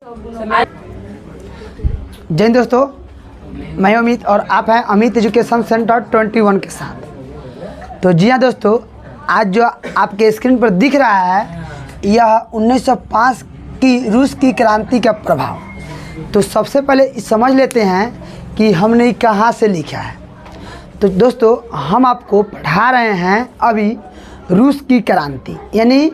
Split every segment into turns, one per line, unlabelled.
जय हिंद दोस्तों, मैं अमित और आप हैं अमित एजुकेशन सेंटर 21 के साथ। तो जी हाँ दोस्तों, आज जो आपके स्क्रीन पर दिख रहा है यह 1905 की रूस की क्रांति का प्रभाव। तो सबसे पहले समझ लेते हैं कि हमने कहाँ से लिखा है। तो दोस्तों, हम आपको पढ़ा रहे हैं अभी रूस की क्रांति, यानी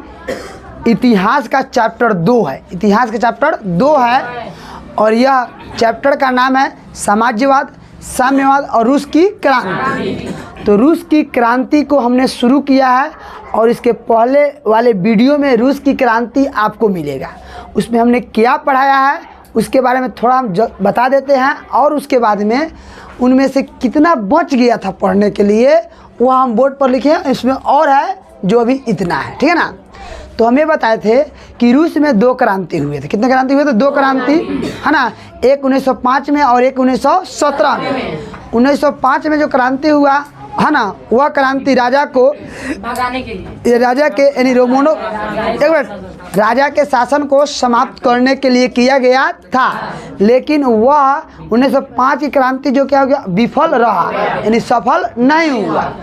इतिहास का चैप्टर 2 है। इतिहास का चैप्टर 2 है और यह चैप्टर का नाम है साम्राज्यवाद, साम्यवाद और रूस की क्रांति। तो रूस की क्रांति को हमने शुरू किया है और इसके पहले वाले वीडियो में रूस की क्रांति आपको मिलेगा। उसमें हमने क्या पढ़ाया है उसके बारे में थोड़ा हम बता देते हैं और उसके बाद में उनमें से कितना बच गया था पढ़ने के लिए वह हम बोर्ड पर लिखे हैं। इसमें और है जो अभी इतना है, ठीक है ना। तो हमें बताए थे कि रूस में 2 क्रांति हुए थे। कितने क्रांति हुए थे? 2 क्रांति, है ना। एक 1905 में और एक 1917 में। 1905 में जो क्रांति हुआ है ना, वह क्रांति राजा को भगाने के लिए, राजा के यानी रोमानों राजा के शासन को समाप्त करने के लिए किया गया था। लेकिन वह 1905 की क्रांति जो क्या हो गया, विफल रहा, यानी सफल नहीं हुआ।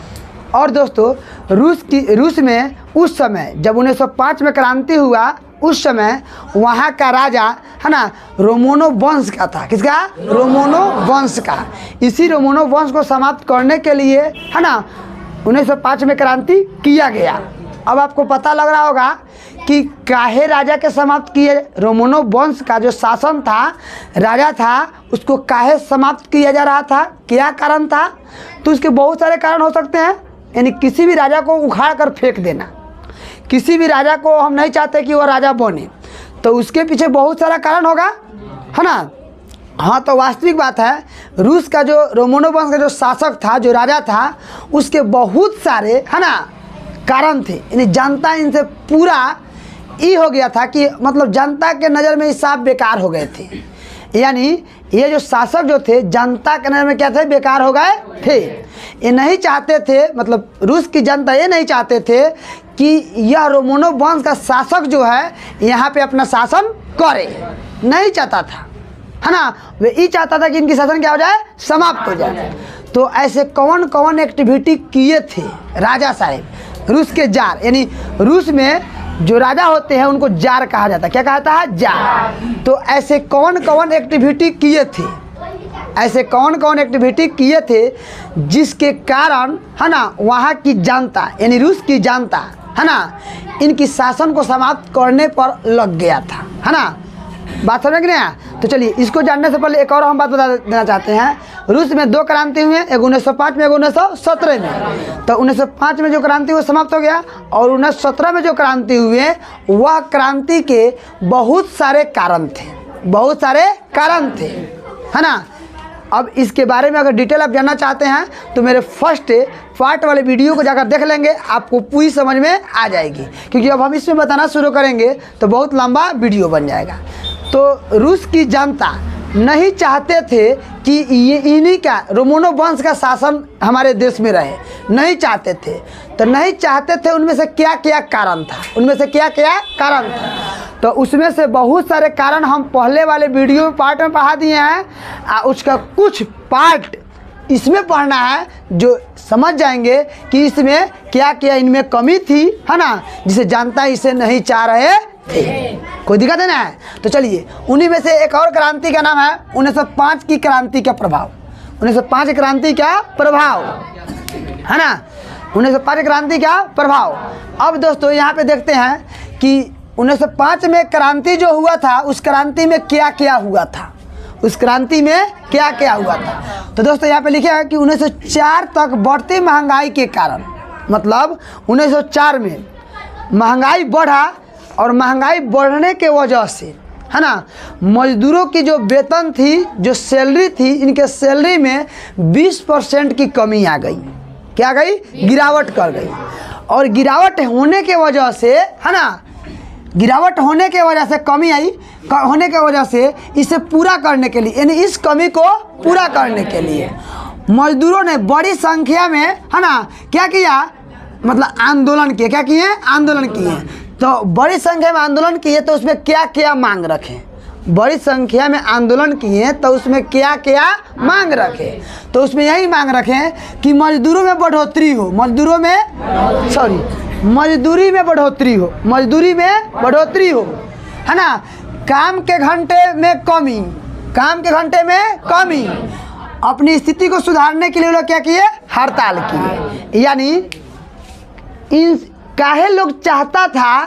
और दोस्तों, रूस में उस समय जब 1905 में क्रांति हुआ, उस समय वहाँ का राजा है ना रोमानोव वंश का था। किसका? रोमानोव वंश का। इसी रोमानोव वंश को समाप्त करने के लिए है ना 1905 में क्रांति किया गया। अब आपको पता लग रहा होगा कि काहे राजा के समाप्त किए। रोमानोव वंश का जो शासन था, राजा था, उसको काहे समाप्त किया जा रहा था, क्या कारण था? तो उसके बहुत सारे कारण हो सकते हैं। यानी किसी भी राजा को उखाड़ कर फेंक देना, किसी भी राजा को हम नहीं चाहते कि वह राजा बने, तो उसके पीछे बहुत सारा कारण होगा, है ना। हाँ, तो वास्तविक बात है, रूस का जो रोमानोव वंश का जो शासक था, जो राजा था, उसके बहुत सारे है ना कारण थे। यानी जनता इनसे पूरा ये हो गया था कि मतलब जनता के नज़र में ये साफ बेकार हो गए थे। यानी ये जो शासक जो थे जनता के नज़र में क्या थे, बेकार हो गए थे। ये नहीं चाहते थे, मतलब रूस की जनता ये नहीं चाहते थे कि यह रोमानोव वंश का शासक जो है यहाँ पे अपना शासन करे, नहीं चाहता था, है ना। वे ये चाहता था कि इनकी शासन क्या हो जाए, समाप्त हो जाए। तो ऐसे कौन कौन एक्टिविटी किए थे राजा साहब, रूस के जार। यानी रूस में जो राजा होते हैं उनको जार कहा जाता है। क्या कहता है? जार। तो ऐसे कौन कौन एक्टिविटी किए थे, ऐसे कौन कौन एक्टिविटी किए थे जिसके कारण है ना वहाँ की जनता, यानी रूस की जनता है ना, इनकी शासन को समाप्त करने पर लग गया था, है ना। बात समझ नहीं आया? तो चलिए, इसको जानने से पहले एक और हम बात बता देना चाहते हैं। रूस में 2 क्रांति हुए, एक 1905 में, एक 1917 में। तो 1905 में जो क्रांति वो समाप्त हो गया और 1917 में जो क्रांति हुए, वह क्रांति के बहुत सारे कारण थे, बहुत सारे कारण थे, है ना। अब इसके बारे में अगर डिटेल आप जानना चाहते हैं तो मेरे फर्स्ट पार्ट वाले वीडियो को जाकर देख लेंगे, आपको पूरी समझ में आ जाएगी। क्योंकि अब हम इसमें बताना शुरू करेंगे तो बहुत लंबा वीडियो बन जाएगा। तो रूस की जनता नहीं चाहते थे कि ये इन्हीं का रोमानोव वंश का शासन हमारे देश में रहे, नहीं चाहते थे। तो नहीं चाहते थे, उनमें से क्या क्या कारण था, उनमें से क्या क्या कारण था? तो उसमें से बहुत सारे कारण हम पहले वाले वीडियो में पार्ट में पढ़ा दिए हैं। उसका कुछ पार्ट इसमें पढ़ना है जो समझ जाएंगे कि इसमें क्या क्या इनमें कमी थी, है ना, जिसे जनता इसे नहीं चाह रहे थे। कोई दिक्कत है ना? तो चलिए, उन्हीं में से एक और क्रांति का नाम है 1905 की क्रांति का प्रभाव। 1905 की क्रांति का प्रभाव, है ना, 1905 क्रांति का प्रभाव। अब दोस्तों यहाँ पे देखते हैं कि 1905 में क्रांति जो हुआ था, उस क्रांति में क्या क्या हुआ था, उस क्रांति में क्या क्या हुआ था। तो दोस्तों यहाँ पे लिखा है कि 1904 तक बढ़ती महंगाई के कारण, मतलब 1904 में महंगाई बढ़ा और महंगाई बढ़ने के वजह से, है ना, मजदूरों की जो वेतन थी, जो सैलरी थी, इनके सैलरी में 20% की कमी आ गई। क्या गई? गिरावट कर गई। और गिरावट होने के वजह से, है ना, गिरावट होने के वजह से कमी आई, होने के वजह से इसे पूरा करने के लिए, यानी इस कमी को पूरा करने के लिए मजदूरों ने बड़ी संख्या में, है ना, क्या किया, मतलब आंदोलन किए। क्या किए? आंदोलन किए। तो बड़ी संख्या में आंदोलन किए। तो उसमें क्या क्या मांग रखे? बड़ी संख्या में आंदोलन किए तो उसमें क्या क्या मांग रखे? तो उसमें यही मांग रखे कि मजदूरों में बढ़ोतरी हो, मजदूरी में बढ़ोतरी हो, है ना। काम के घंटे में कमी, अपनी स्थिति को सुधारने के लिए लोग क्या किए? हड़ताल किए। यानी इन काहे लोग चाहता था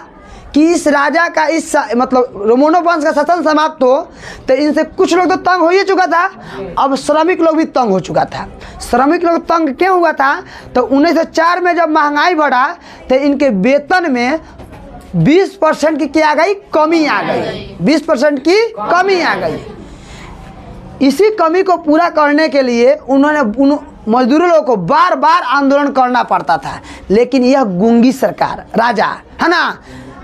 कि इस राजा का मतलब रोमनों वंश का शासन समाप्त हो, तो इनसे कुछ लोग तो तंग हो ही चुका था, अब श्रमिक लोग भी तंग हो चुका था। श्रमिक लोग तंग क्यों हुआ था? तो 1904 में जब महंगाई बढ़ा तो इनके वेतन में 20% की क्या आ गई? कमी आ गई। 20% की कमी आ गई। इसी कमी को पूरा करने के लिए उन्होंने मजदूरों लोगों को बार बार आंदोलन करना पड़ता था। लेकिन यह गूंगी सरकार, राजा, है ना,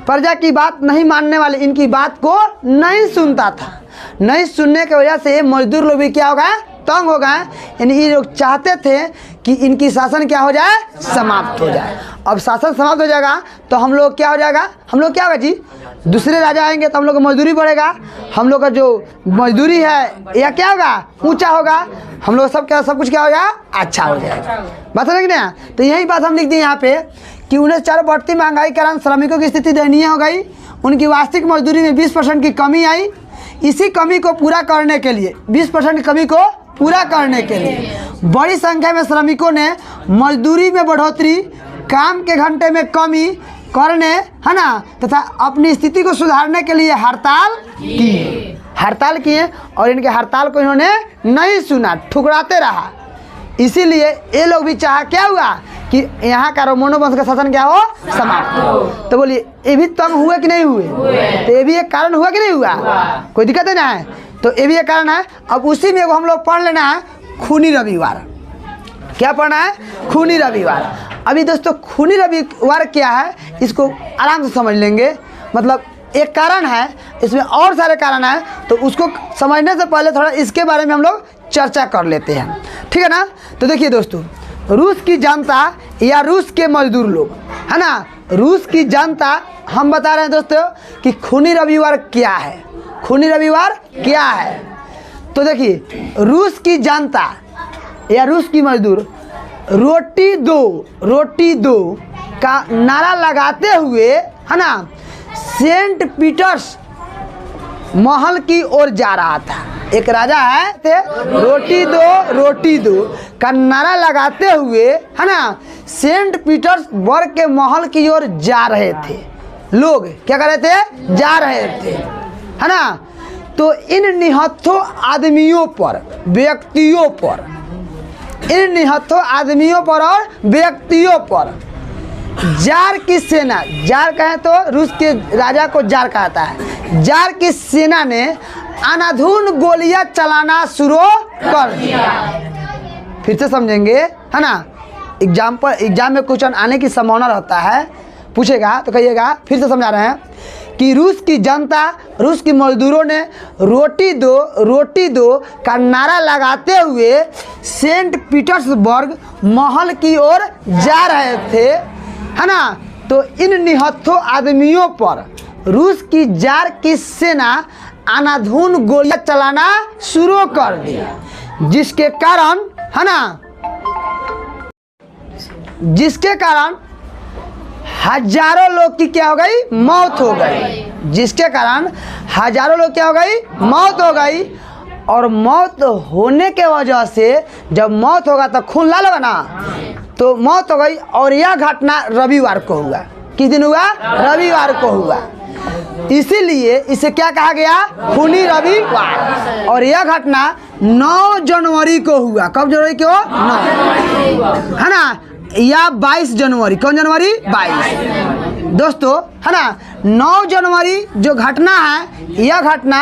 प्रजा की बात नहीं मानने वाले, इनकी बात को नहीं सुनता था। नहीं सुनने की वजह से मजदूर लोग भी क्या हो गए? तंग हो गए। यानी ये लोग चाहते थे कि इनकी शासन क्या हो जाए? समाप्त हो जाए। अब शासन समाप्त हो जाएगा तो हम लोग क्या हो जाएगा? हम लोग क्या होगा जी? दूसरे राजा आएंगे तो हम लोग का मजदूरी बढ़ेगा, हम लोग का जो मजदूरी है यह क्या होगा? ऊंचा होगा, हम लोग सब कुछ क्या होगा? अच्छा हो जाएगा। बात समझ गए ना? तो यही बात हम लिख दिए यहाँ पे कि 1904 बढ़ती महंगाई के कारण श्रमिकों की स्थिति दयनीय हो गई। उनकी वार्षिक मजदूरी में 20% की कमी आई। इसी कमी को पूरा करने के लिए 20% की कमी को पूरा करने के लिए बड़ी संख्या में श्रमिकों ने मजदूरी में बढ़ोतरी, काम के घंटे में कमी करने, है ना, तथा अपनी स्थिति को सुधारने के लिए हड़ताल किए और इनके हड़ताल को इन्होंने नहीं सुना, ठुकराते रहा। इसीलिए ये लोग भी चाहा, क्या हुआ कि यहाँ का रोमनों वंश का शासन क्या हो? समाप्त हो। तो बोलिए ये भी तंग हुए कि नहीं हुए? तो ये भी एक कारण हुआ कि नहीं हुआ? कोई दिक्कत है ना? है तो ये भी एक कारण है। अब उसी में हम लोग पढ़ लेना है खूनी रविवार। क्या पढ़ना है? खूनी रविवार। अभी दोस्तों खूनी रविवार क्या है इसको आराम से समझ लेंगे। मतलब एक कारण है, इसमें और सारे कारण हैं, तो उसको समझने से पहले थोड़ा इसके बारे में हम लोग चर्चा कर लेते हैं, ठीक है ना। तो देखिए दोस्तों, रूस की जनता या रूस के मजदूर लोग, है ना, रूस की जनता, हम बता रहे हैं दोस्तों कि खूनी रविवार क्या है। खूनी रविवार क्या है? तो देखिए, रूस की जनता या रूस की मजदूर रोटी दो का नारा लगाते हुए, है ना, सेंट पीटर्स महल की ओर जा रहा था। एक राजा है थे, रोटी दो का नारा लगाते हुए, है ना, सेंट पीटर्सबर्ग के महल की ओर जा रहे थे। लोग क्या कर रहे थे? जा रहे थे, है ना। तो इन निहत्थों आदमियों पर, व्यक्तियों पर, इन निहत्थों आदमियों पर और व्यक्तियों पर जार की सेना, जार कहें तो रूस के राजा को जार कहता है, जार की सेना ने अनाधून गोलियां चलाना शुरू कर दिया। फिर से समझेंगे, है ना, एग्जाम में क्वेश्चन आने की संभावना रहता है, पूछेगा तो कहिएगा। फिर से समझा रहे हैं कि रूस की जनता, रूस की मजदूरों ने रोटी दो का नारा लगाते हुए सेंट पीटर्सबर्ग महल की ओर जा रहे थे, है ना। तो इन निहत्थों आदमियों पर रूस की जार की सेना अनाधून गोलियां चलाना शुरू कर दी, जिसके कारण, है ना, जिसके कारण हजारों लोग की क्या हो गई? मौत हो गई। जिसके कारण हजारों लोग क्या हो गई? मौत हो गई। और मौत होने के वजह से, जब मौत होगा तो खून लाल होगा ना, तो मौत हो गई। और यह घटना रविवार को हुआ। किस दिन हुआ? रविवार को हुआ। इसीलिए इसे क्या कहा गया? खूनी रविवार। और यह घटना 9 जनवरी को हुआ। कब जनवरी को? 9, है ना, या 22 जनवरी। कौन जनवरी? 22 दोस्तों, है ना। 9 जनवरी जो घटना है, यह घटना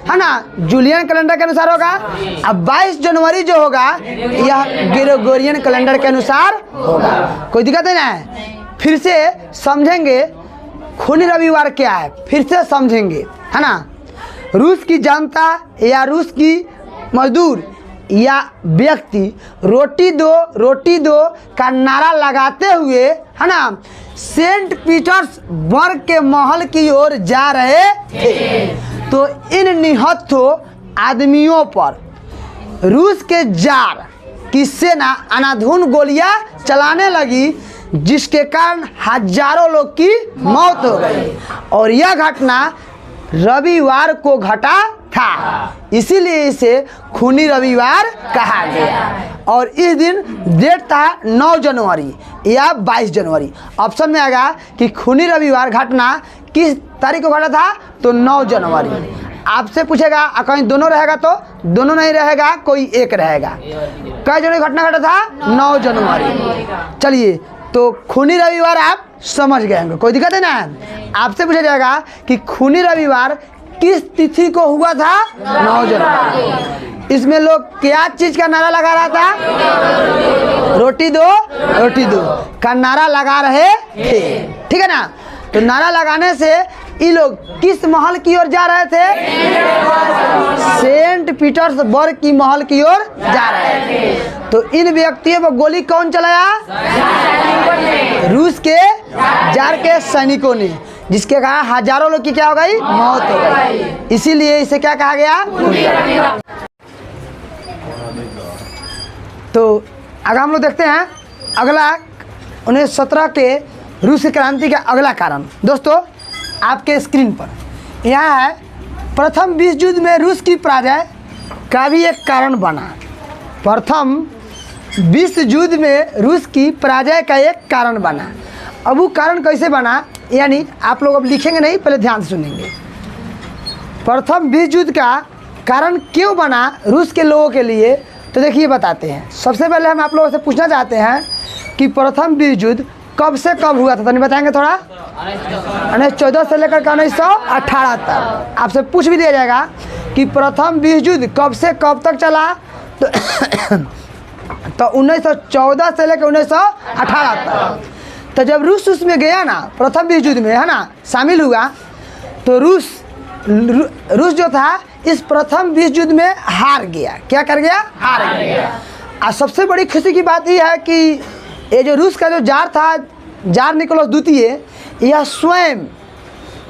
है ना, जूलियन कैलेंडर के अनुसार होगा। अब 22 जनवरी जो होगा यह ग्रेगोरियन कैलेंडर के अनुसार होगा। कोई दिक्कत है ना? फिर से समझेंगे खूनी रविवार क्या है, फिर से समझेंगे, है ना। रूस की जनता या रूस की मजदूर या व्यक्ति रोटी दो का नारा लगाते हुए, है ना, सेंट पीटर्सबर्ग के महल की ओर जा रहे थे। तो इन निहत्थों आदमियों पर रूस के जार की सेना अंधाधुंध गोलियां चलाने लगी, जिसके कारण हजारों लोग की मौत हो गई। और यह घटना रविवार को घटा था, इसीलिए इसे खूनी रविवार कहा गया। और इस दिन डेट था 9 जनवरी या 22 जनवरी। ऑप्शन में आएगा कि खूनी रविवार घटना किस तारीख को घटा था, तो 9 जनवरी। आपसे पूछेगा कहीं दोनों रहेगा तो दोनों नहीं रहेगा, कोई एक रहेगा। कई जनवरी घटना घटा था, 9 जनवरी। चलिए, तो खूनी रविवार आप समझ गए होंगे, कोई दिक्कत है ना। आपसे पूछा जाएगा कि खूनी रविवार किस तिथि को हुआ था, 9 जनवरी। इसमें लोग क्या चीज का नारा लगा रहा था, रोटी दो का नारा लगा रहे थे, ठीक है ना। तो नारा लगाने से ये लोग किस महल की ओर जा रहे थे, सेंट पीटर्सबर्ग की महल की ओर जा रहे थे। तो इन व्यक्तियों पर गोली कौन चलाया, रूस के जार के सैनिकों ने, जिसके कारण हजारों लोग की क्या हो गई, मौत हो गई। इसीलिए इसे क्या कहा गया। तो आगे हम लोग देखते हैं अगला 1917 के रूस क्रांति का अगला कारण। दोस्तों, आपके स्क्रीन पर यहाँ है, प्रथम विश्व युद्ध में रूस की पराजय का भी एक कारण बना। प्रथम विश्व युद्ध में रूस की पराजय का एक कारण बना। अब वो कारण कैसे बना, यानी आप लोग अब लिखेंगे नहीं, पहले ध्यान से सुनेंगे। प्रथम विश्व युद्ध का कारण क्यों बना रूस के लोगों के लिए, तो देखिए बताते हैं। सबसे पहले हम आप लोगों से पूछना चाहते हैं कि प्रथम विश्व युद्ध कब से कब हुआ था, तो नहीं बताएंगे थोड़ा। 1914 से लेकर 1918 तक आपसे पूछ भी दिया जाएगा कि प्रथम विश्व युद्ध कब से कब तक चला, तो 1914 से लेकर 1918 तक। तो जब रूस उसमें गया ना, प्रथम विश्व युद्ध में, है ना, शामिल हुआ, तो रूस जो था इस प्रथम विश्व युद्ध में हार गया। क्या कर गया, हार गया। और सबसे बड़ी खुशी की बात यह है कि ये जो रूस का जो जार था, जार निकोलस द्वितीय, यह स्वयं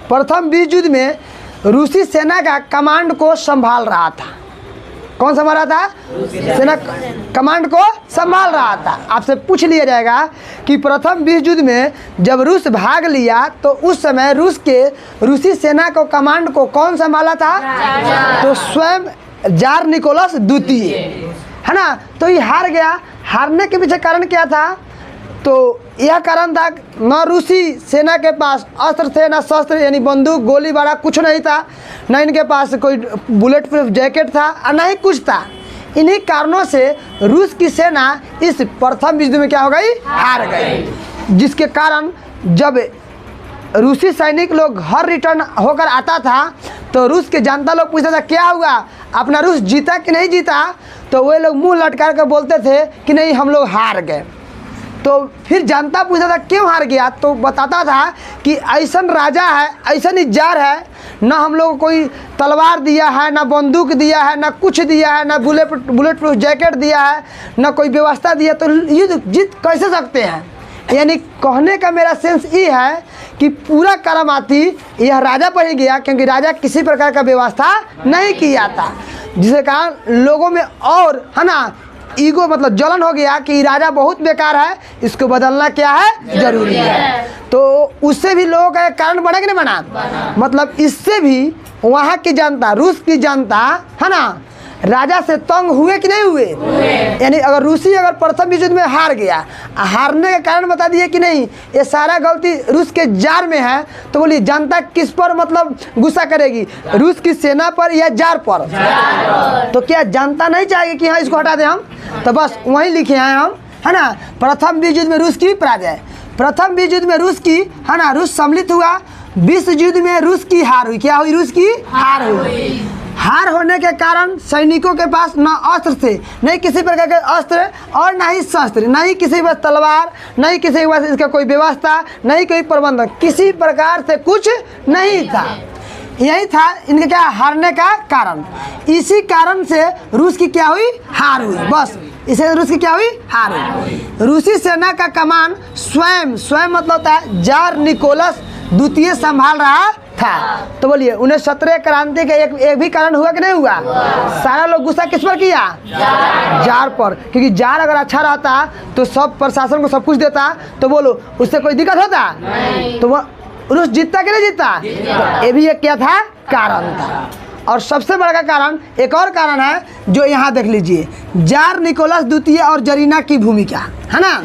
प्रथम विश्व युद्ध में रूसी सेना का कमांड को संभाल रहा था। कौन संभाल रहा था, सेना कमांड को संभाल रहा था। आपसे पूछ लिया जाएगा कि प्रथम विश्व युद्ध में जब रूस भाग लिया तो उस समय रूसी सेना को कमांड को कौन संभाला था, तो स्वयं जार निकोलस द्वितीय, है ना। तो ये हार गया। हारने के पीछे कारण क्या था, तो यह कारण था न रूसी सेना के पास अस्त्र थे, न शस्त्र यानी बंदूक गोली बाड़ा कुछ नहीं था, न इनके पास कोई बुलेट प्रूफ जैकेट था और न ही कुछ था। इन्हीं कारणों से रूस की सेना इस प्रथम विश्व युद्ध में क्या हो गई, हार गई। जिसके कारण जब रूसी सैनिक लोग घर रिटर्न होकर आता था तो रूस के जनता लोग पूछता था क्या हुआ, अपना रूस जीता कि नहीं जीता, तो वे लोग मुंह लटका कर बोलते थे कि नहीं हम लोग हार गए। तो फिर जनता पूछता था क्यों हार गया, तो बताता था कि ऐसा राजा है, ऐसा जार है, न हम लोग को कोई तलवार दिया है, न बंदूक दिया है, न कुछ दिया है, न बुलेट प्रूफ जैकेट दिया है, न कोई व्यवस्था दिया, तो युद्ध जीत कैसे सकते हैं। यानी कहने का मेरा सेंस ये है कि पूरा करामाती यह राजा पर ही गया, क्योंकि राजा किसी प्रकार का व्यवस्था नहीं किया था, जिसके कारण लोगों में और, है ना, ईगो मतलब जलन हो गया कि राजा बहुत बेकार है, इसको बदलना क्या है, जरूरी है। तो उससे भी लोगों का एक कारण बना कि नहीं बना, मतलब इससे भी वहाँ की जनता, रूस की जनता, है ना, राजा से तंग हुए कि नहीं हुए। यानी अगर रूसी अगर प्रथम विश्व युद्ध में हार गया, हारने का कारण बता दिए कि नहीं ये सारा गलती रूस के जार में है, तो बोलिए जनता किस पर मतलब गुस्सा करेगी, रूस की सेना पर या जार पर। तो क्या जनता नहीं चाहेगी कि हाँ इसको हटा दें हम, तो बस वहीं लिखे हैं हम, है ना। प्रथम विश्व युद्ध में रूस की पराजय, प्रथम विश्व युद्ध में रूस की, है ना, रूस सम्मिलित हुआ, विश्व युद्ध में रूस की हार हुई। क्या हुई, रूस की हार हुई। हार होने के कारण सैनिकों के पास न अस्त्र थे, नहीं किसी प्रकार के अस्त्र और न ही शस्त्र, न ही किसी के पास तलवार, न ही किसी के पास इसका कोई व्यवस्था, नहीं कोई प्रबंधन, किसी प्रकार से कुछ नहीं था। यही था इनके क्या हारने का कारण। इसी कारण से रूस की क्या हुई, हार हुई। बस इससे रूस की क्या हुई? हार हुई। रूसी सेना का कमान स्वयं मतलब होता है जार निकोलस द्वितीय संभाल रहा था। तो बोलिए 1917 क्रांति का एक भी कारण हुआ कि नहीं हुआ? सारा लोग गुस्सा किस पर किया? जार पर, क्योंकि जार अगर अच्छा रहता तो सब प्रशासन को सब कुछ देता, तो बोलो उससे कोई दिक्कत होता? तो वो रूस जीतता कि नहीं जीतता? तो ये भी एक क्या था? कारण था। और सबसे बड़ा कारण एक और कारण है जो यहाँ देख लीजिए, जार निकोलस द्वितीय और जरीना की भूमिका, है ना।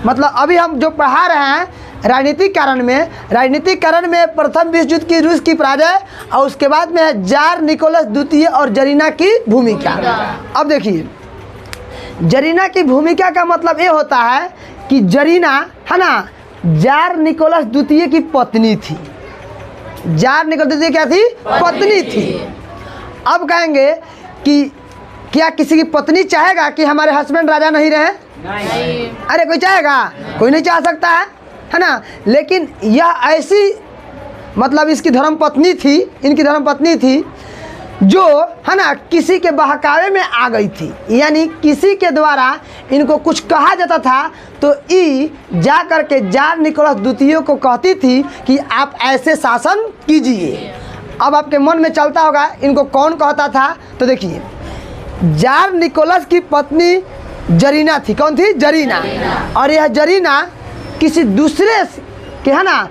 मतलब अभी हम जो पढ़ा रहे हैं राजनीतिक कारण में प्रथम विश्व युद्ध की रूस की पराजय और उसके बाद में है जार निकोलस द्वितीय और जरीना की भूमिका। अब देखिए जरीना की भूमिका का मतलब ये होता है कि जरीना, है ना, जार निकोलस द्वितीय की पत्नी थी। जार निकोलस द्वितीय क्या थी? पत्नी थी। अब कहेंगे कि क्या किसी की पत्नी चाहेगा कि हमारे हस्बैंड राजा नहीं रहे? नहीं। अरे कोई चाहेगा? कोई नहीं चाह सकता है ना। लेकिन यह ऐसी मतलब इसकी धर्मपत्नी थी, इनकी धर्मपत्नी थी जो, है ना, किसी के बहकावे में आ गई थी। यानी किसी के द्वारा इनको कुछ कहा जाता था तो ई जा करके जार निकोलस द्वितीय को कहती थी कि आप ऐसे शासन कीजिए। अब आपके मन में चलता होगा इनको कौन कहता था? तो देखिए जार निकोलस की पत्नी जरीना थी। कौन थी? जरीना। और यह जरीना किसी दूसरे के, है ना,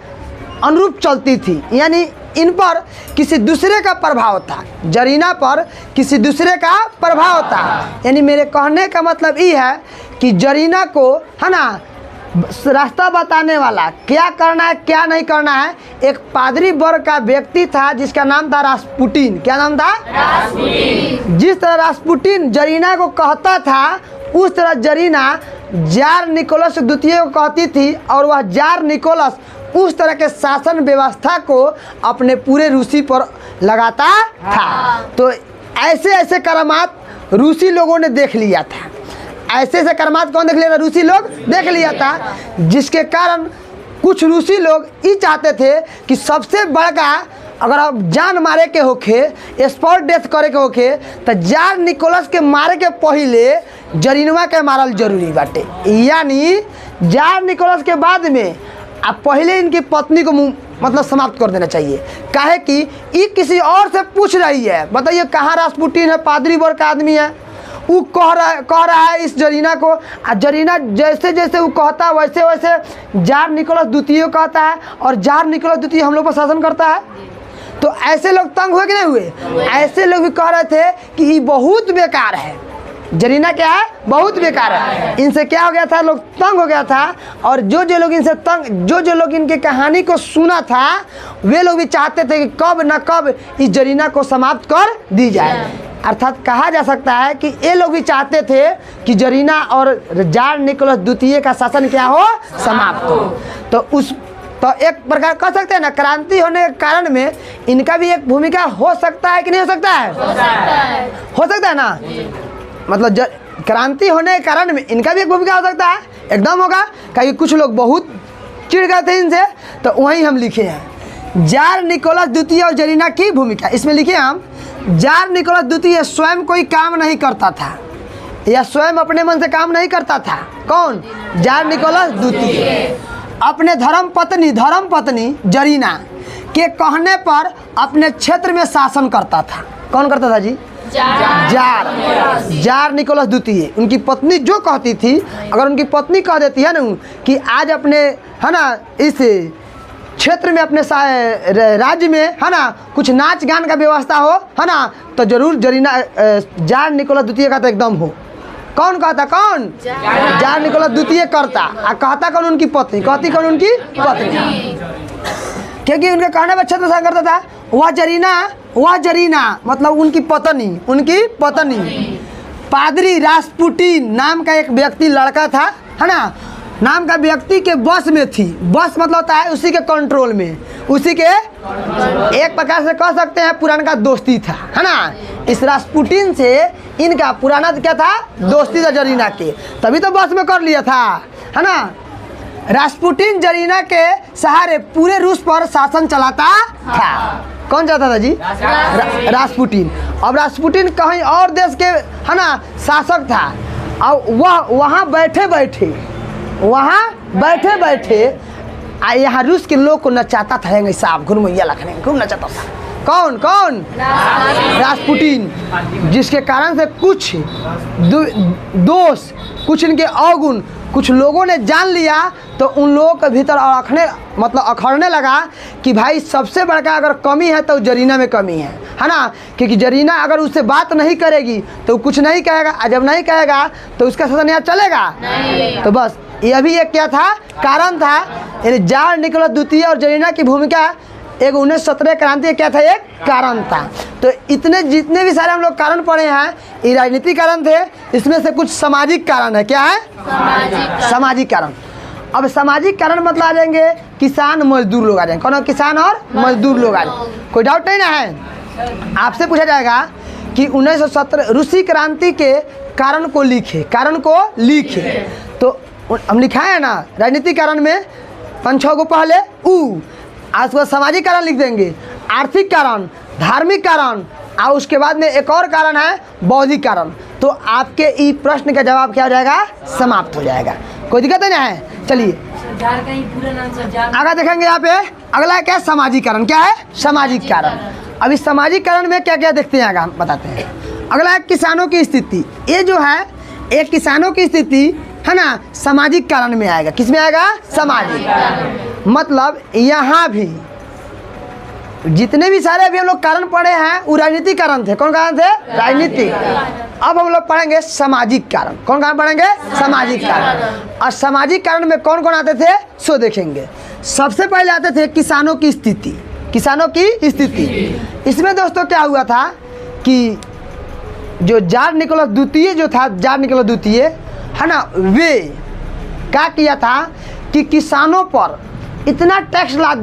अनुरूप चलती थी। यानी इन पर किसी दूसरे का प्रभाव था, जरीना पर किसी दूसरे का प्रभाव था। यानी मेरे कहने का मतलब ये है कि जरीना को, है ना, रास्ता बताने वाला, क्या करना है क्या नहीं करना है, एक पादरी वर्ग का व्यक्ति था जिसका नाम था रास्पुटिन। क्या नाम था? रास्पुटिन। जिस तरह रास्पुटिन जरीना को कहता था उस तरह जरीना जार निकोलस द्वितीय को कहती थी और वह जार निकोलस उस तरह के शासन व्यवस्था को अपने पूरे रूसी पर लगाता था। तो ऐसे ऐसे करामात रूसी लोगों ने देख लिया था। ऐसे ऐसे करामात कौन देख लिया था? रूसी लोग देख लिया था, जिसके कारण कुछ रूसी लोग ये चाहते थे कि सबसे बड़का अगर आप जान मारे के होखे, स्पॉट डेथ करे के होखे, तो जार निकोलस के मारे के पहले जरीनवा के मारल जरूरी बाटे। यानी जार निकोलस के बाद में आप पहले इनकी पत्नी को मतलब समाप्त कर देना चाहिए। काहे कि ये किसी और से पूछ रही है, बताइए कहाँ रास्पुटिन है, पादरी वर्ग का आदमी है, वो कह रहा है इस जरीना को। जरीना जैसे जैसे वो कहता है वैसे वैसे जार निकोलस द्वितीय कहता है और जार निकोलस द्वितीय हम लोग पर शासन करता है। तो ऐसे लोग तंग हुए कि नहीं हुए? ऐसे लोग भी कह रहे थे कि ये बहुत बेकार है, जरीना क्या है? बहुत बेकार है। इनसे क्या हो गया था? लोग तंग हो गया था। और जो लोग इनसे तंग, जो लोग इनके कहानी को सुना था वे लोग भी चाहते थे कि कब न कब इस जरीना को समाप्त कर दी जाए। अर्थात कहा जा सकता है कि ये लोग भी चाहते थे कि जरीना और जार निकोलस द्वितीय का शासन क्या हो? समाप्त हो। तो एक प्रकार कह सकते हैं ना, क्रांति होने के कारण में इनका भी एक भूमिका हो सकता है कि नहीं हो सकता है? हो सकता है ना। मतलब क्रांति होने के कारण में इनका भी एक भूमिका हो सकता है, एकदम होगा। क्योंकि कुछ लोग बहुत चिढ़ गए थे इनसे, तो वहीं हम लिखे हैं जार निकोलस द्वितीय और जरीना की भूमिका। इसमें लिखे हम जार निकोलस द्वितीय स्वयं कोई काम नहीं करता था, या स्वयं अपने मन से काम नहीं करता था। कौन? जार निकोलस द्वितीय अपने धर्मपत्नी जरीना के कहने पर अपने क्षेत्र में शासन करता था। कौन करता था जी? जार निकोलस द्वितीय। उनकी पत्नी जो कहती थी, अगर उनकी पत्नी कह देती है ना कि आज अपने, है ना, इस क्षेत्र में अपने राज्य में, है ना, कुछ नाच गान का व्यवस्था हो, है ना, तो जरूर जरीना जार निकोलस द्वितीय का तो एकदम हो। कौन कहता? कौन? जार निकोलस द्वितीय करता। कहता कौन? उनकी पत्नी। कहती कौन? उनकी पत्नी। क्योंकि उनके कहने पर क्षेत्र शासन करता था। वह जरीना मतलब उनकी पत्नी पादरी रास्पुटिन नाम का एक व्यक्ति, लड़का था, है ना, नाम का व्यक्ति के बस में थी। बस मतलब होता है उसी के कंट्रोल में, उसी के एक प्रकार से कह सकते हैं पुराना का दोस्ती था, है ना। इस रास्पुटिन से इनका पुराना क्या था? दोस्ती था जरीना के, तभी तो बस में कर लिया था, है ना। रास्पुटिन जरीना के सहारे पूरे रूस पर शासन चलाता था। कौन चाहता था जी? रास्पुटिन। अब रास्पुटिन कहीं और देश के, है ना, शासक था। और वहाँ बैठे बैठे यहाँ रूस के लोग को नचाता था साहब, घुरमैया लखने खूब नचाता था। कौन रास्पुटिन, जिसके कारण से कुछ दोष, कुछ इनके अवगुण कुछ लोगों ने जान लिया, तो उन लोगों के भीतर अखड़ने लगा कि भाई सबसे बड़का अगर कमी है तो जरीना में कमी है ना, क्योंकि जरीना अगर उससे बात नहीं करेगी तो कुछ नहीं कहेगा, और जब नहीं कहेगा तो उसका शासन यहाँ चलेगा नहीं। तो बस ये भी एक क्या था, कारण था। यानी जार निकोलस द्वितीय और जरीना की भूमिका एक 1917 क्रांति क्या था, एक कारण था। तो इतने जितने भी सारे हम लोग कारण पढ़े हैं ये राजनीतिक कारण थे, इसमें से कुछ सामाजिक कारण है। क्या है? सामाजिक कारण। अब सामाजिक कारण मतलब आ जाएंगे किसान मजदूर लोग आ जाएंगे। कौन? किसान और मजदूर लोग आ जाएंगे। कोई डाउट नहीं ना है? आपसे पूछा जाएगा कि 1917 रूसी क्रांति के कारण को लिखे, तो हम लिखाए है ना राजनीतिक कारण में 5-6 को पहले आज के बाद सामाजिक कारण लिख देंगे, आर्थिक कारण, धार्मिक कारण, और उसके बाद में एक और कारण है बौद्धिक कारण। तो आपके इस प्रश्न का जवाब क्या हो जाएगा? समाप्त हो जाएगा। कोई दिक्कत नहीं है? चलिए आगे देखेंगे। यहाँ पे अगला क्या? सामाजिक कारण। क्या है? सामाजिक कारण। अभी सामाजिक कारण में क्या क्या देखते हैं, आगे हम बताते हैं। अगला है किसानों की स्थिति। ये जो है एक किसानों की स्थिति है ना, सामाजिक कारण में आएगा। किस में आएगा? सामाजिक। मतलब यहाँ भी जितने भी सारे अभी हम लोग कारण पढ़े हैं वो राजनीतिक कारण थे। कौन कारण थे? राजनीतिक। अब हम लोग पढ़ेंगे सामाजिक कारण। कौन कारण पढ़ेंगे? सामाजिक कारण। और सामाजिक कारण में कौन कौन आते थे सो देखेंगे। सबसे पहले आते थे किसानों की स्थिति। किसानों की स्थिति, इसमें दोस्तों क्या हुआ था कि जो जार निकोलस द्वितीय जो था, जार निकोलस द्वितीय है ना, वे क्या किया था कि किसानों पर इतना टैक्स लाद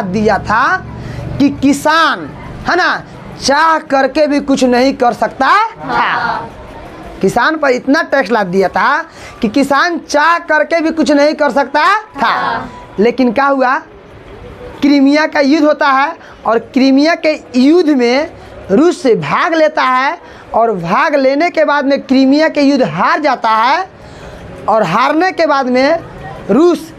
दिया था कि किसान है ना चाह करके भी कुछ नहीं कर सकता था। किसान पर इतना टैक्स लाद दिया था कि किसान चाह करके भी कुछ नहीं कर सकता था। लेकिन क्या हुआ? क्रीमिया का युद्ध होता है और क्रीमिया के युद्ध में रूस से भाग लेता है, और भाग लेने के बाद में क्रीमिया के युद्ध हार जाता है, और हारने के बाद में रूस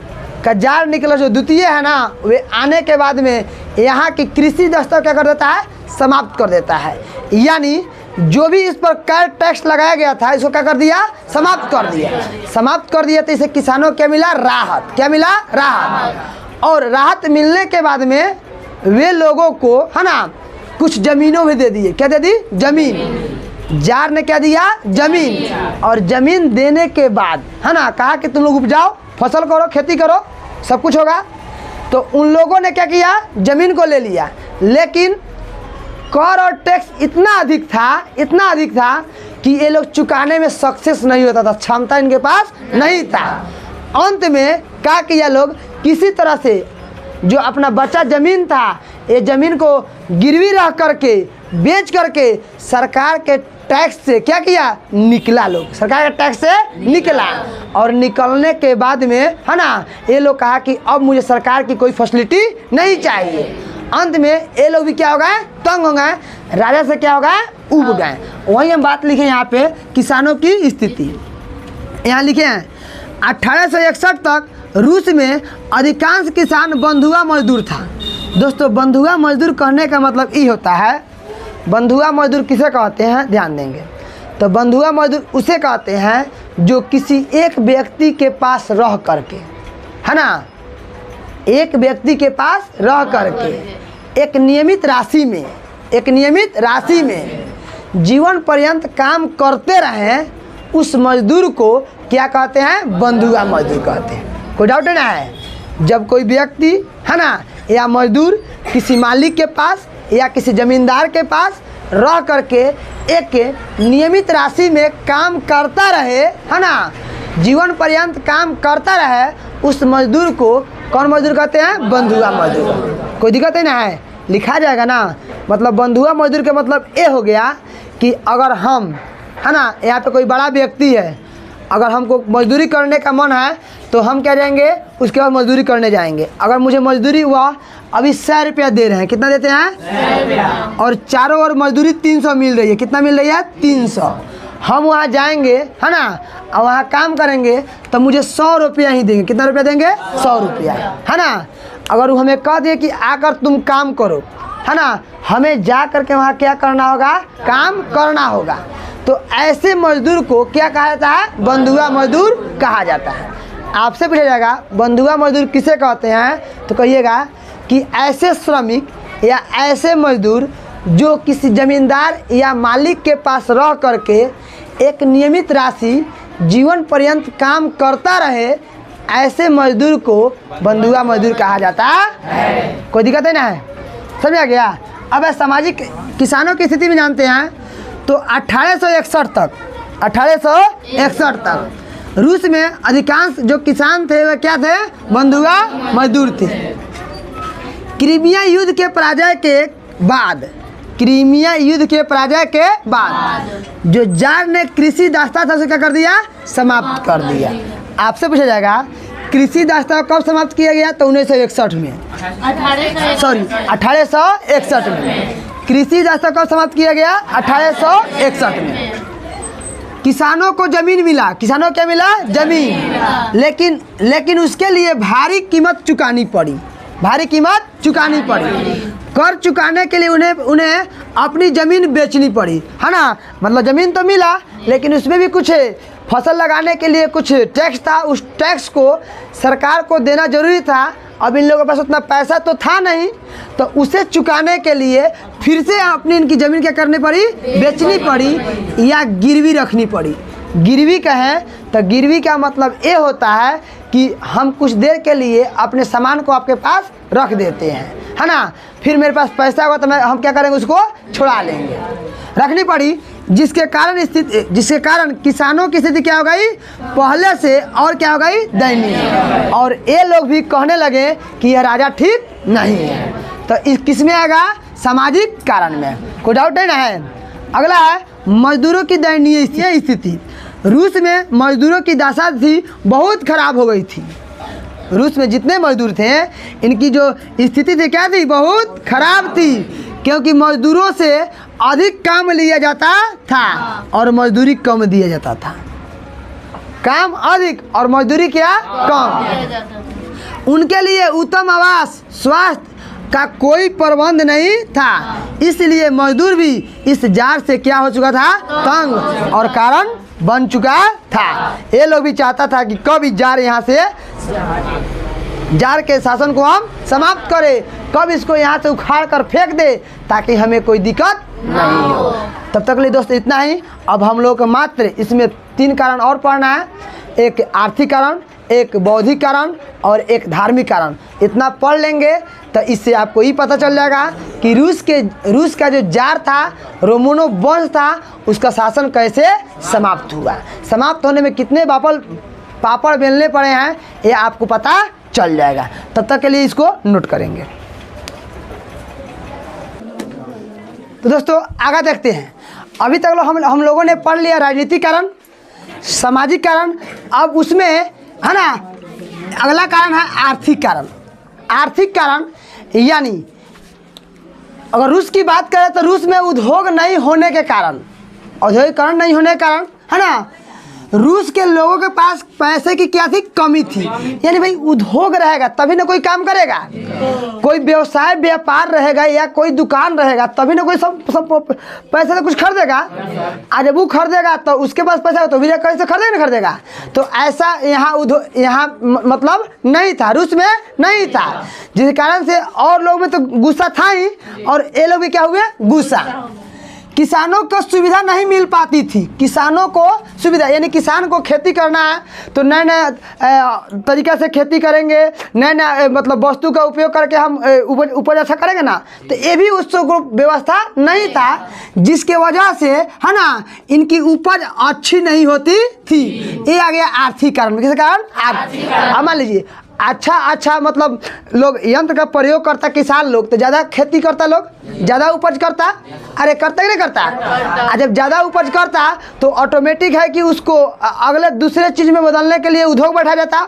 का जार निकोलस जो द्वितीय है ना, वे आने के बाद में यहाँ की कृषि दस्तों क्या कर देता है? समाप्त कर देता है। यानी जो भी इस पर कर टैक्स लगाया गया था इसको क्या कर दिया? समाप्त कर दिया। समाप्त कर दिया तो इसे किसानों को क्या मिला? राहत। क्या मिला? राहत। और राहत मिलने के बाद में वे लोगों को है ना कुछ जमीनों भी दे दिए। क्या दे दी? जमीन। जार ने क्या दिया? जमीन। और जमीन देने के बाद है ना कहा कि तुम लोग उपजाओ, फसल करो, खेती करो, सब कुछ होगा। तो उन लोगों ने क्या किया? जमीन को ले लिया। लेकिन कर और टैक्स इतना अधिक था कि ये लोग चुकाने में सक्सेस नहीं होता था, क्षमता इनके पास नहीं था। अंत में क्या किया लोग? किसी तरह से जो अपना बचा जमीन था, ये जमीन को गिरवी रख करके बेच करके सरकार के टैक्स से क्या किया? निकला। लोग सरकार के टैक्स से निकला, और निकलने के बाद में है ना ये लोग कहा कि अब मुझे सरकार की कोई फैसिलिटी नहीं चाहिए। अंत में ये लोग भी क्या हो गए? तंग हो गए, राजा से क्या हो गए? उब गए। वही हम बात लिखे यहाँ पे किसानों की स्थिति। यहाँ लिखे हैं 1861 तक रूस में अधिकांश किसान बंधुआ मजदूर था। दोस्तों बंधुआ मजदूर कहने का मतलब ये होता है, बंधुआ मजदूर किसे कहते हैं ध्यान देंगे तो बंधुआ मजदूर उसे कहते हैं जो किसी एक व्यक्ति के पास रह करके है ना, एक व्यक्ति के पास रह करके एक नियमित राशि में जीवन पर्यंत काम करते रहें, उस मजदूर को क्या कहते हैं? बंधुआ मजदूर कहते हैं। कोई डाउट नहीं है? जब कोई व्यक्ति है ना या मजदूर किसी मालिक के पास या किसी जमींदार के पास रह करके एक नियमित राशि में काम करता रहे है ना, जीवन पर्यंत काम करता रहे, उस मजदूर को कौन मजदूर कहते हैं? बंधुआ मजदूर। कोई दिक्कत नहीं है? लिखा जाएगा ना। मतलब बंधुआ मजदूर का मतलब ये हो गया कि अगर हम है ना यहाँ पे कोई बड़ा व्यक्ति है, अगर हमको मजदूरी करने का मन है तो हम क्या जाएंगे? उसके बाद मजदूरी करने जाएंगे। अगर मुझे मजदूरी हुआ, अभी 100 रुपया दे रहे हैं, कितना देते हैं? 100 रुपया। और चारों ओर मजदूरी 300 मिल रही है, कितना मिल रही है? 300। हम वहाँ जाएंगे है ना, और वहाँ काम करेंगे तो मुझे 100 रुपया ही देंगे। कितना रुपया देंगे? 100 रुपया, है ना। अगर वो हमें कह दे कि आकर तुम काम करो, है ना, हमें जा कर के वहाँ क्या करना होगा? काम करना होगा। तो ऐसे मजदूर को क्या कहा जाता है? बंधुआ मजदूर कहा जाता है। आपसे पूछा जाएगा बंधुआ मजदूर किसे कहते हैं, तो कहिएगा कि ऐसे श्रमिक या ऐसे मजदूर जो किसी ज़मींदार या मालिक के पास रह करके एक नियमित राशि जीवन पर्यंत काम करता रहे, ऐसे मजदूर को बंधुआ मजदूर कहा जाता है। कोई दिक्कत है ना? है, समझा गया। अब सामाजिक किसानों की स्थिति में जानते हैं तो 1861 तक रूस में अधिकांश जो किसान थे वह क्या थे? बंधुआ मजदूर थे। क्रीमिया युद्ध के पराजय के बाद जो जार ने कृषि दास्ता था उसे क्या कर दिया? समाप्त कर दिया। आपसे पूछा जाएगा कृषि दास्ता कब समाप्त किया गया? तो 1961 में, 1861 में कृषि दास्ता कब समाप्त किया गया? 1861 में। किसानों को जमीन मिला, किसानों को क्या मिला? जमीन। लेकिन उसके लिए भारी कीमत चुकानी पड़ी। कर चुकाने के लिए उन्हें अपनी ज़मीन बेचनी पड़ी, है ना। मतलब ज़मीन तो मिला लेकिन उसमें भी कुछ फसल लगाने के लिए कुछ टैक्स था, उस टैक्स को सरकार को देना ज़रूरी था। अब इन लोगों के पास उतना पैसा तो था नहीं, तो उसे चुकाने के लिए फिर से अपनी इनकी ज़मीन क्या करनी पड़ी? बेचनी पड़ी या गिरवी रखनी पड़ी। गिरवी कहें तो गिरवी का मतलब ये होता है कि हम कुछ देर के लिए अपने सामान को आपके पास रख देते हैं, है ना, फिर मेरे पास पैसा होगा तो हम क्या करेंगे? उसको छुड़ा लेंगे। रखनी पड़ी, जिसके कारण किसानों की स्थिति क्या हो गई? पहले से और क्या हो गई? दयनीय। और ये लोग भी कहने लगे कि यह राजा ठीक नहीं है। तो इस किस में आएगा? सामाजिक कारण में। कोई डाउट नहीं ना है। अगला है मजदूरों की दयनीय स्थिति। रूस में मजदूरों की दशा थी बहुत खराब हो गई थी। रूस में जितने मजदूर थे इनकी जो स्थिति थी क्या थी? बहुत खराब थी, क्योंकि मजदूरों से अधिक काम लिया जाता था और मजदूरी कम दिया जाता था। काम अधिक और मजदूरी क्या? कम। उनके लिए उत्तम आवास, स्वास्थ्य का कोई प्रबंध नहीं था, इसलिए मजदूर भी इस जार से क्या हो चुका था? तंग और कारण बन चुका था। ये लोग भी चाहता था कि कब इस जार के शासन को हम समाप्त करें, कब इसको यहाँ से उखाड़ कर फेंक दे ताकि हमें कोई दिक्कत नहीं हो। तब तक लिए दोस्तों इतना ही। अब हम लोग को मात्र इसमें 3 कारण और पढ़ना है, एक आर्थिक कारण, एक बौद्धिक कारण और एक धार्मिक कारण। इतना पढ़ लेंगे तो इससे आपको ये पता चल जाएगा कि रूस का जो जार था, रोमनो वंश था, उसका शासन कैसे समाप्त हुआ। समाप्त होने में कितने पापड़ बेलने पड़े हैं ये आपको पता चल जाएगा। तब तक के लिए इसको नोट करेंगे। तो दोस्तों आगे देखते हैं। अभी तक हम लोगों ने पढ़ लिया राजनीतिक कारण, सामाजिक कारण। अब उसमें है ना अगला कारण है आर्थिक कारण। आर्थिक कारण यानी अगर रूस की बात करें तो रूस में उद्योग नहीं होने के कारण, औद्योगिकरण नहीं होने के कारण, है ना, रूस के लोगों के पास पैसे की क्या थी? कमी थी। यानी भाई उद्योग रहेगा तभी ना कोई काम करेगा, कोई व्यवसाय व्यापार रहेगा या कोई दुकान रहेगा तभी ना कोई सब पैसे से कुछ खरीदेगा। आज जब वो खरीदेगा तो उसके पास पैसा हो तो विजय कैसे खरीदेगा? ना खरीदेगा। तो ऐसा यहाँ मतलब नहीं था, रूस में नहीं था, जिस कारण से और लोग में तो गुस्सा था ही और ये लोग भी क्या हुए? गुस्सा। किसानों को सुविधा नहीं मिल पाती थी। किसानों को सुविधा यानी किसान को खेती करना है तो नए नए तरीक़ा से खेती करेंगे, नए नए मतलब वस्तु का उपयोग करके हम उपज अच्छा करेंगे ना, तो ये भी उस व्यवस्था नहीं था, जिसके वजह से है ना इनकी उपज अच्छी नहीं होती थी। ये आ गया आर्थिक कारण। किस कारण? आर्थिक। अब मान लीजिए अच्छा मतलब लोग यंत्र का प्रयोग करता, किसान लोग तो ज़्यादा खेती करता, लोग ज़्यादा उपज करता। अरे करता कि नहीं करता? जब ज़्यादा उपज करता तो ऑटोमेटिक है कि उसको अगले दूसरे चीज़ में बदलने के लिए उद्योग बैठा जाता।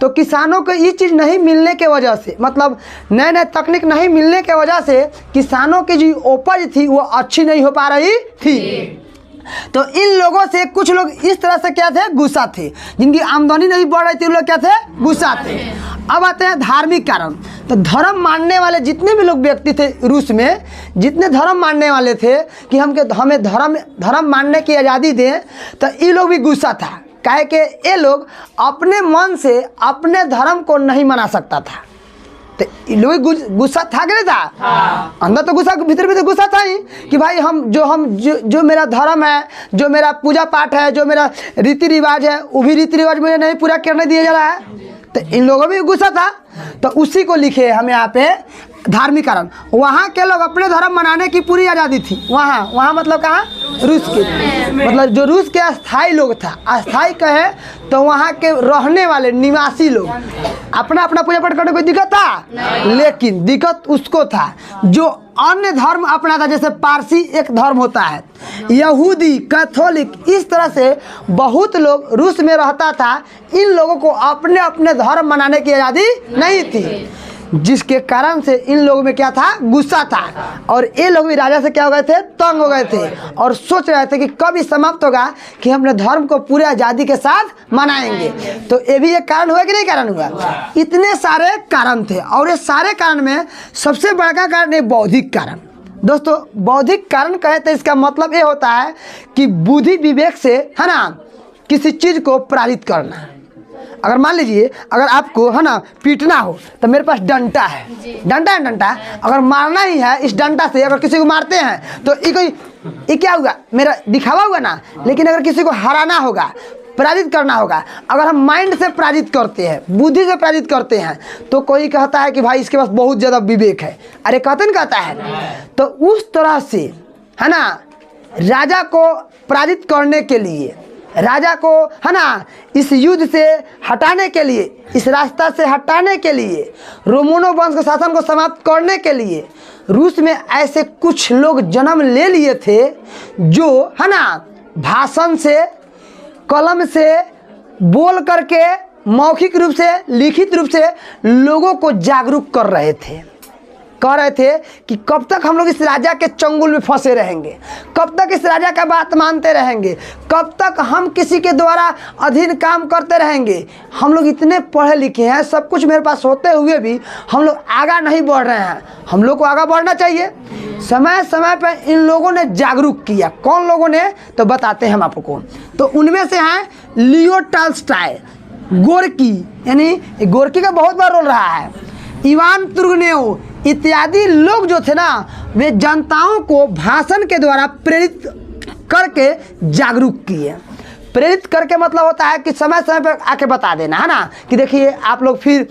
तो किसानों को ये चीज़ नहीं मिलने के वजह से, मतलब नए नए तकनीक नहीं मिलने के वजह से किसानों की जो उपज थी वो अच्छी नहीं हो पा रही थी। तो इन लोगों से कुछ लोग इस तरह से क्या थे, गुस्सा थे, जिनकी आमदनी नहीं बढ़ रही थी, लोग क्या थे, गुस्सा थे। अब आते हैं धार्मिक कारण। तो धर्म मानने वाले जितने भी लोग व्यक्ति थे रूस में, जितने धर्म मानने वाले थे कि हमें धर्म मानने की आज़ादी दें, तो ये लोग भी गुस्सा था। काहे कि ये लोग अपने मन से अपने धर्म को नहीं मना सकता था। तो ये लोग गुस्सा था कि नहीं था? अंदर तो गुस्सा, भीतर गुस्सा था ही कि भाई जो मेरा धर्म है, जो मेरा पूजा पाठ है, जो मेरा रीति रिवाज है, वो भी रीति रिवाज मुझे नहीं पूरा करने दिया जा रहा है। तो इन लोगों में भी गुस्सा था। तो उसी को लिखे हम यहाँ पे धार्मिक कारण। वहाँ के लोग अपने धर्म मनाने की पूरी आज़ादी थी। वहाँ मतलब कहाँ, रूस के, मतलब जो रूस के अस्थाई लोग था, अस्थाई कहे तो वहाँ के रहने वाले निवासी लोग अपना अपना पूजा पाठ करने कोई दिक्कत था, लेकिन दिक्कत उसको था जो अन्य धर्म अपना था। जैसे पारसी एक धर्म होता है, यहूदी, कैथोलिक, इस तरह से बहुत लोग रूस में रहता था। इन लोगों को अपने अपने धर्म मनाने की आज़ादी नहीं थी, जिसके कारण से इन लोगों में क्या था, गुस्सा था। और ये लोग भी राजा से क्या हो गए थे, तंग हो गए थे, और सोच रहे थे कि कब ये समाप्त होगा कि हम अपने धर्म को पूरे आज़ादी के साथ मनाएंगे। तो ये भी एक कारण हुआ कि नहीं कारण हुआ? इतने सारे कारण थे, और ये सारे कारण में सबसे बड़ा कारण है बौद्धिक कारण। दोस्तों, बौद्धिक कारण कहे तो इसका मतलब ये होता है कि बुद्धि विवेक से, है ना, किसी चीज़ को प्रेरित करना। अगर मान लीजिए, अगर आपको, है ना, पीटना हो तो मेरे पास डंडा है, डंडा अगर मारना ही है, इस डंडा से अगर किसी को मारते हैं तो ये क्या होगा, मेरा दिखावा हुआ ना। लेकिन अगर किसी को हराना होगा, प्रेरित करना होगा, अगर हम माइंड से प्रेरित करते हैं, बुद्धि से प्रेरित करते हैं, तो कोई कहता है कि भाई इसके पास बहुत ज़्यादा विवेक है, अरे कहता है। तो उस तरह से, है ना, राजा को प्रेरित करने के लिए, राजा को, है ना, इस युद्ध से हटाने के लिए, इस रास्ता से हटाने के लिए, रोमनो वंश के शासन को समाप्त करने के लिए रूस में ऐसे कुछ लोग जन्म ले लिए थे जो, है ना, भाषण से, कलम से, बोल करके, मौखिक रूप से, लिखित रूप से लोगों को जागरूक कर रहे थे। कह रहे थे कि कब तक हम लोग इस राजा के चंगुल में फंसे रहेंगे, कब तक इस राजा का बात मानते रहेंगे, कब तक हम किसी के द्वारा अधीन काम करते रहेंगे। हम लोग इतने पढ़े लिखे हैं, सब कुछ मेरे पास होते हुए भी हम लोग आगा नहीं बढ़ रहे हैं। हम लोग को आगा बढ़ना चाहिए। समय समय पर इन लोगों ने जागरूक किया। कौन लोगों ने, तो बताते हैं हम आपको। तो उनमें से हैं लियो टॉल्स्टॉय, गोर्की, यानी गोर्की का बहुत बड़ा रोल रहा है, इवान तुर्गनेव इत्यादि लोग जो थे ना, वे जनताओं को भाषण के द्वारा प्रेरित करके जागरूक किए। प्रेरित करके मतलब होता है कि समय समय पर आके बता देना, है ना, कि देखिए आप लोग फिर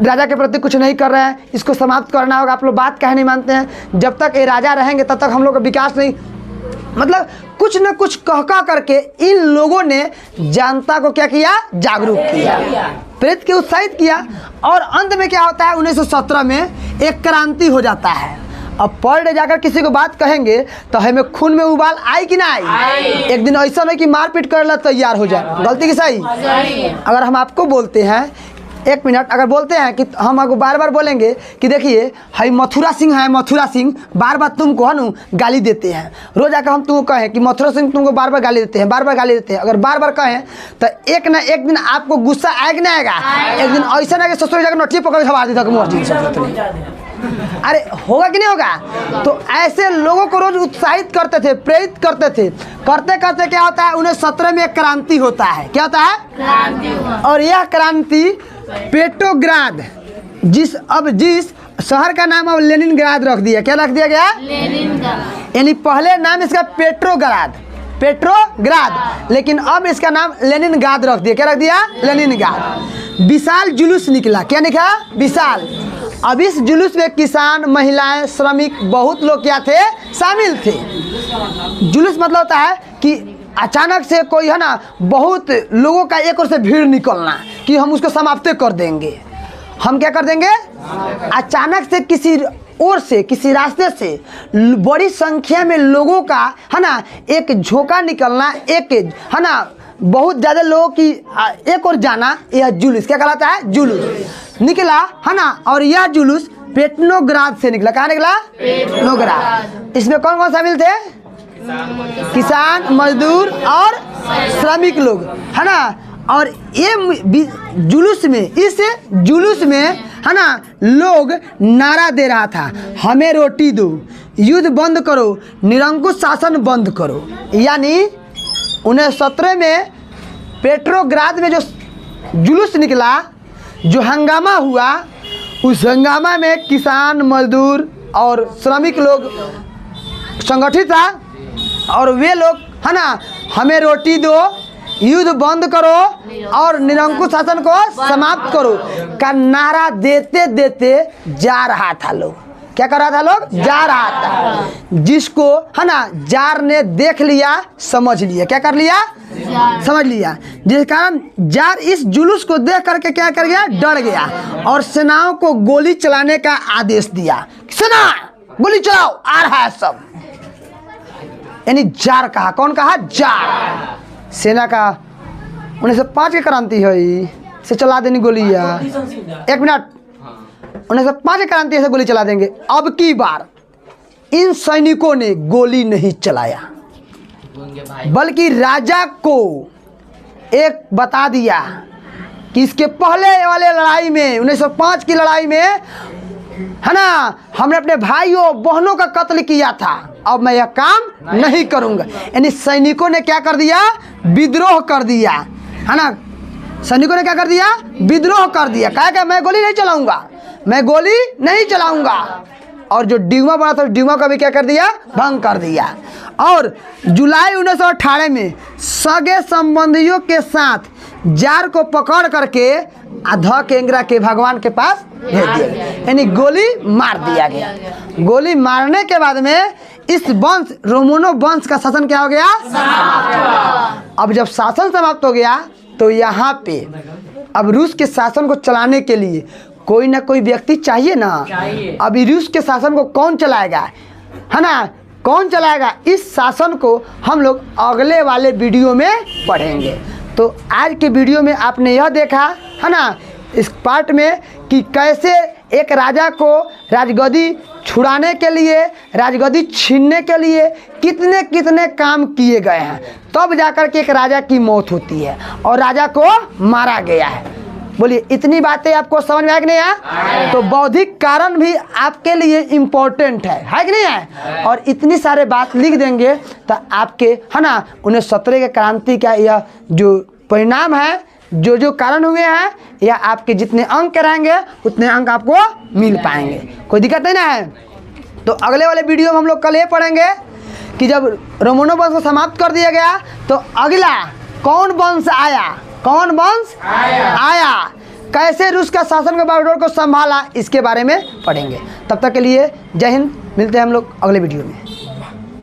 राजा के प्रति कुछ नहीं कर रहे हैं, इसको समाप्त करना होगा, आप लोग बात कहे नहीं मानते हैं, जब तक ये राजा रहेंगे तब तक हम लोग का विकास नहीं। मतलब कुछ न कुछ कह करके इन लोगों ने जनता को क्या किया, जागरूक किया, प्रेरित के उत्साहित किया। और अंत में क्या होता है, 1917 में एक क्रांति हो जाता है। अब पर डे जाकर किसी को बात कहेंगे तो हमें खून में उबाल आई कि ना आई? एक दिन ऐसा नहीं कि मारपीट कर ला तैयार हो जाए, गलती की सही। अगर हम आपको बोलते हैं, एक मिनट, अगर बोलते हैं कि हम आपको बार बार बोलेंगे कि देखिए हाई मथुरा सिंह है, मथुरा सिंह बार बार तुमको, है ना, गाली देते हैं। रोज आकर हम तुमको कहें कि मथुरा सिंह तुमको बार बार गाली देते हैं, बार बार गाली देते हैं, अगर बार बार कहें तो एक ना एक दिन आपको गुस्सा आएगा ना आएगा। एक दिन ऐसा ना कि ससुर जाकर नोटिया पकड़ के सवार देता मस्जिद, अरे होगा कि नहीं होगा। तो ऐसे लोगों को रोज उत्साहित करते थे, प्रेरित करते थे। करते करते क्या होता है, 1917 में एक क्रांति होता है। क्या होता है, क्रांति। और यह क्रांति पेट्रोग्राद, जिस शहर का नाम अब लेनिनग्राद रख दिया। क्या रख दिया गया, लेनिनग्राद, यानी पहले नाम इसका पेट्रोग्राद, लेकिन अब इसका नाम लेनिनग्राद रख दिया। क्या रख दिया, लेनिनग्राद। विशाल जुलूस निकला। क्या निकला, विशाल। अब इस जुलूस में किसान, महिलाएं, श्रमिक, बहुत लोग क्या थे, शामिल थे। जुलूस मतलब होता है कि अचानक से कोई, है ना, बहुत लोगों का एक ओर से भीड़ निकलना कि हम उसको समाप्त कर देंगे। हम क्या कर देंगे, अचानक से किसी ओर से, किसी रास्ते से बड़ी संख्या में लोगों का, है ना, एक झोंका निकलना, एक, है ना, बहुत ज़्यादा लोगों की एक ओर जाना, यह जुलूस क्या कहलाता है, जुलूस निकला, है ना। और यह जुलूस पेट्रोग्राद से निकला। कहाँ निकला, पेट्रोग्राद। इसमें कौन कौन शामिल थे, किसान, मजदूर और श्रमिक लोग, है ना। और ये जुलूस में, इस जुलूस में, है ना, लोग नारा दे रहा था, हमें रोटी दो, युद्ध बंद करो, निरंकुश शासन बंद करो। यानी 1917 में पेट्रोग्राद में जो जुलूस निकला, जो हंगामा हुआ, उस हंगामा में किसान, मजदूर और श्रमिक लोग संगठित था और वे लोग, है ना, हमें रोटी दो, युद्ध बंद करो और निरंकुश शासन को समाप्त करो का नारा देते देते जा रहा था लोग। क्या कर रहा था लोग? जा रहा था। जिसको, है ना, जार ने देख लिया, समझ लिया। क्या कर लिया? समझ लिया। जिस कारण जार इस जुलूस को देख करके क्या कर गया? डर गया और सेनाओं को गोली चलाने का आदेश दिया। सेना गोली चलाओ, आ रहा है सब। यानी जार कहा। कौन कहा? जार। सेना का 1905 की क्रांति है, से चला देनी गोलियां। एक मिनट, 1905 की क्रांति से गोली चला देंगे। अब की बार इन सैनिकों ने गोली नहीं चलाया, बल्कि राजा को एक बता दिया कि इसके पहले वाले लड़ाई में, 1905 की लड़ाई में, है ना, हमने अपने भाइयों बहनों का कत्ल किया था, अब मैं यह काम नहीं करूंगा। यानी सैनिकों ने क्या कर दिया? विद्रोह कर दिया, है ना। सैनिकों ने क्या कर दिया? विद्रोह कर दिया। कहा कि मैं गोली नहीं चलाऊंगा, मैं गोली नहीं चलाऊंगा। और जो डिगमा बना था, डिगमा का भी क्या कर दिया? भंग कर दिया। और जुलाई 1918 में सगे संबंधियों के साथ जार को पकड़ करके केंगरा के भगवान के पास भेज दिया गया। यानी गोली मार दिया गया। गोली मारने के बाद में इस वंश, रोमनों वंश का शासन क्या हो गया? अब जब शासन समाप्त हो गया तो यहाँ पे अब रूस के शासन को चलाने के लिए कोई ना कोई व्यक्ति चाहिए ना। अभी रूस के शासन को कौन चलाएगा, है ना, कौन चलाएगा? इस शासन को हम लोग अगले वाले वीडियो में पढ़ेंगे। तो आज के वीडियो में आपने यह देखा, है ना, इस पार्ट में कि कैसे एक राजा को राजगद्दी छुड़ाने के लिए, राजगद्दी छीनने के लिए कितने कितने काम किए गए हैं, तब जाकर के एक राजा की मौत होती है और राजा को मारा गया है। बोलिए, इतनी बातें आपको समझ में आया कि नहीं आया? तो बौद्धिक कारण भी आपके लिए इम्पोर्टेंट है कि नहीं है? और इतनी सारे बात लिख देंगे तो आपके, है ना, 1917 के क्रांति का यह जो परिणाम है, जो जो कारण हुए हैं, या आपके जितने अंक रहेंगे उतने अंक आपको मिल पाएंगे। कोई दिक्कत नहीं ना है? तो अगले वाले वीडियो में हम लोग कल ये पढ़ेंगे कि जब रोमनों वंश को समाप्त कर दिया गया तो अगला कौन वंश आया, कौन वंश आया, कैसे रूस का शासन के बागडोर को संभाला, इसके बारे में पढ़ेंगे। तब तक के लिए जय हिंद। मिलते हैं हम लोग अगले वीडियो में।